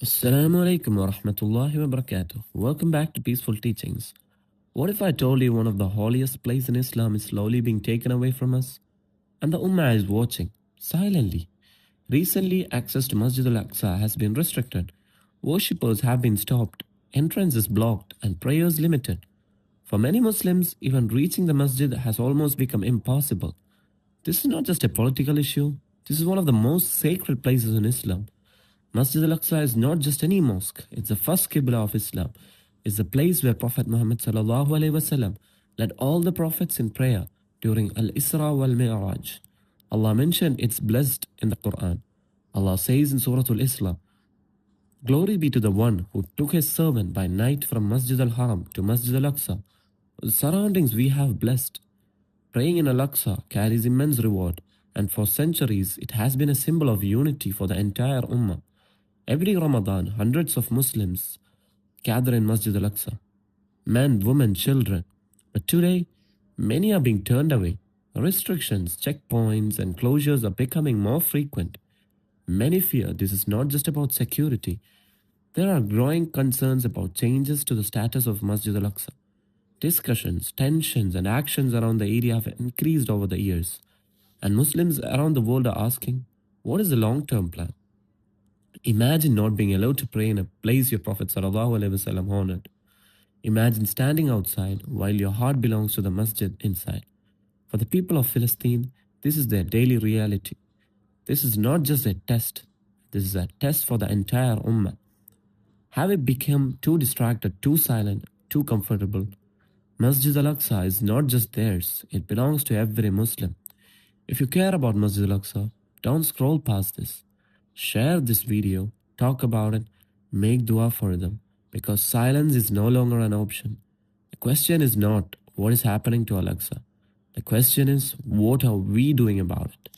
Assalamu alaikum wa rahmatullahi wa barakatuh. Welcome back to Peaceful Teachings. What if I told you one of the holiest places in Islam is slowly being taken away from us? And the Ummah is watching, silently. Recently, access to Masjid Al Aqsa has been restricted. Worshippers have been stopped, entrances blocked, and prayers limited. For many Muslims, even reaching the masjid has almost become impossible. This is not just a political issue, this is one of the most sacred places in Islam. Masjid Al Aqsa is not just any mosque, it's the first Qiblah of Islam. It's the place where Prophet Muhammad ﷺ led all the prophets in prayer during Al Isra wal Mi'raj. Allah mentioned it's blessed in the Quran. Allah says in Surah Al Islam, "Glory be to the one who took his servant by night from Masjid Al Haram to Masjid Al Aqsa. The surroundings we have blessed. Praying in Al Aqsa carries immense reward, and for centuries it has been a symbol of unity for the entire Ummah. Every Ramadan, hundreds of Muslims gather in Masjid Al Aqsa. Men, women, children. But today, many are being turned away. Restrictions, checkpoints, and closures are becoming more frequent. Many fear this is not just about security. There are growing concerns about changes to the status of Masjid Al Aqsa. Discussions, tensions, and actions around the area have increased over the years. And Muslims around the world are asking, what is the long-term plan? Imagine not being allowed to pray in a place your Prophet ﷺ honored. Imagine standing outside while your heart belongs to the masjid inside. For the people of Palestine, this is their daily reality. This is not just a test. This is a test for the entire Ummah. Have we become too distracted, too silent, too comfortable? Masjid Al Aqsa is not just theirs. It belongs to every Muslim. If you care about Masjid Al Aqsa, don't scroll past this. Share this video, talk about it, make dua for them, because silence is no longer an option. The question is not what is happening to Al Aqsa. The question is, what are we doing about it?